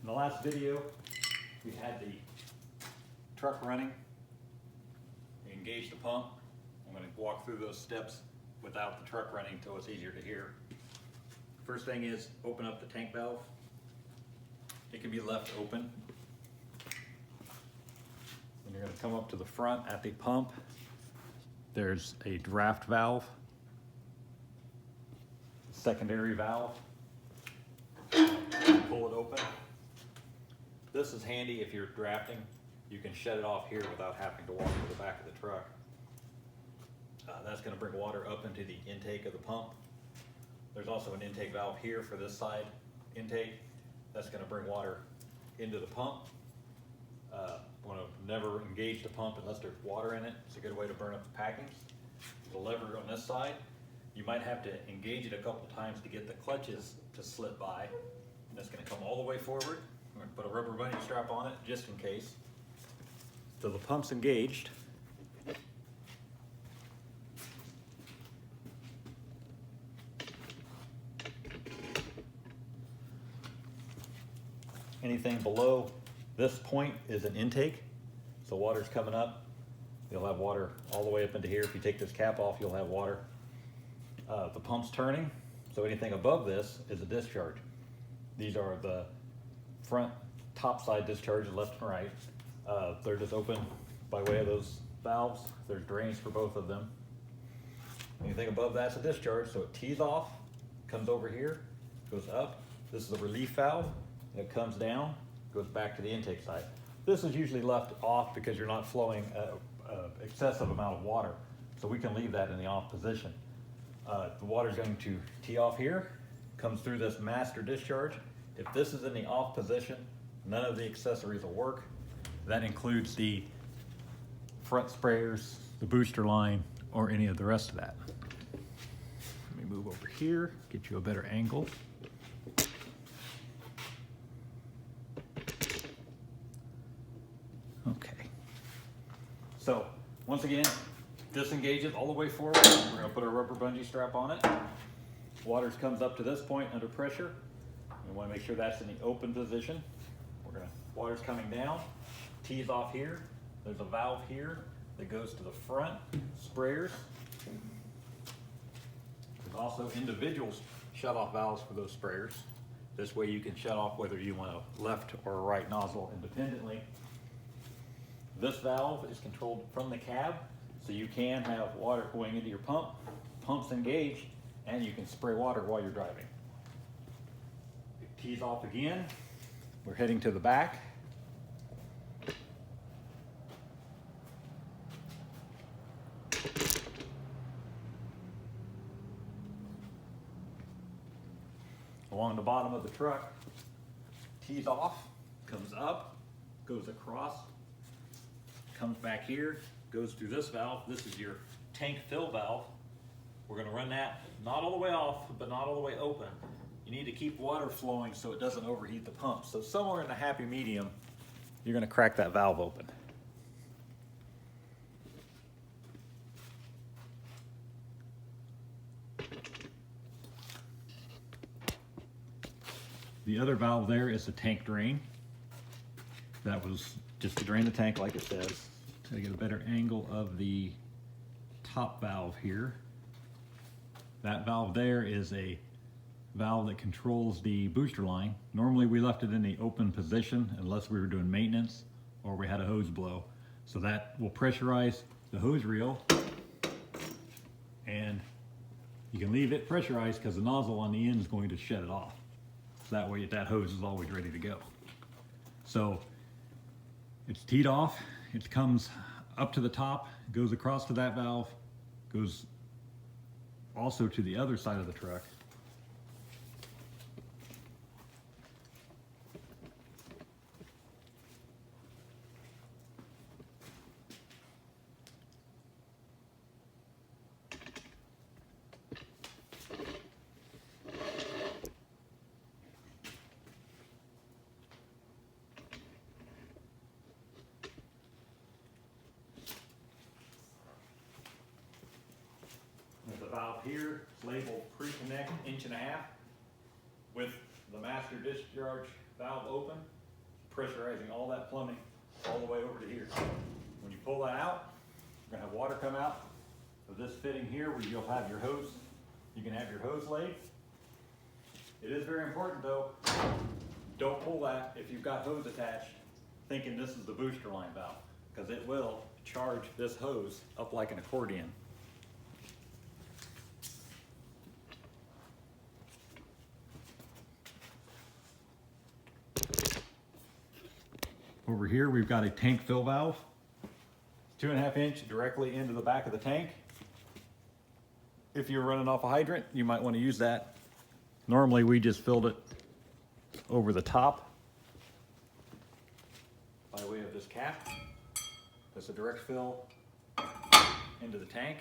In the last video, we had the truck running. We engaged the pump. I'm going to walk through those steps without the truck running until it's easier to hear. First thing is open up the tank valve. It can be left open. Then you're going to come up to the front at the pump. There's a draft valve, secondary valve. Pull it open. This is handy if you're drafting. You can shut it off here without having to walk to the back of the truck. That's going to bring water up into the intake of the pump. There's also an intake valve here for this side intake. That's going to bring water into the pump. Want to never engage the pump unless there's water in it. It's a good way to burn up the packings. The lever on this side, you might have to engage it a couple times to get the clutches to slip by. And that's going to come all the way forward. We're going to put a rubber bunny strap on it just in case. So the pump's engaged. Anything below this point is an intake. So water's coming up. You'll have water all the way up into here. If you take this cap off, you'll have water. The pump's turning, so anything above this is a discharge. These are the front top side discharges, left and right. They're just open by way of those valves. There's drains for both of them. Anything above that's a discharge, so it tees off, comes over here, goes up. This is a relief valve. It comes down, goes back to the intake side. This is usually left off because you're not flowing excessive amount of water, so we can leave that in the off position. The water is going to tee off here, comes through this master discharge. If this is in the off position, none of the accessories will work. That includes the front sprayers, the booster line, or any of the rest of that. Let me move over here, get you a better angle. Okay. So, once again, disengage it all the way forward. We're going to put a rubber bungee strap on it. Water comes up to this point under pressure. We want to make sure that's in the open position. Water's coming down, tees off here. There's a valve here that goes to the front sprayers. There's also individual shut-off valves for those sprayers. This way you can shut off whether you want a left or a right nozzle independently. This valve is controlled from the cab, so you can have water going into your pump, pump's engaged, and you can spray water while you're driving. It tees off again. We're heading to the back. Along the bottom of the truck, tees off, comes up, goes across, comes back here, goes through this valve. This is your tank fill valve. We're going to run that not all the way off, but not all the way open. You need to keep water flowing so it doesn't overheat the pump. So somewhere in the happy medium, you're going to crack that valve open. The other valve there is the tank drain. That was just to drain the tank like it says. To get a better angle of the top valve here. That valve there is a valve that controls the booster line. Normally we left it in the open position unless we were doing maintenance or we had a hose blow. So that will pressurize the hose reel, and you can leave it pressurized because the nozzle on the end is going to shut it off. So that way that hose is always ready to go. So it's teed off, it comes up to the top, goes across to that valve, goes also to the other side of the truck. There's a valve here, it's labeled pre-connect 1.5 inches with the master discharge valve open, pressurizing all that plumbing all the way over to here. When you pull that out, you're gonna have water come out of this fitting here where you'll have your hose. You can have your hose laid. It is very important though, don't pull that if you've got hose attached thinking this is the booster line valve, because it will charge this hose up like an accordion. Over here we've got a tank fill valve, 2.5 inch directly into the back of the tank. If you're running off a hydrant, you might want to use that. Normally we just filled it over the top by way of this cap. That's a direct fill into the tank.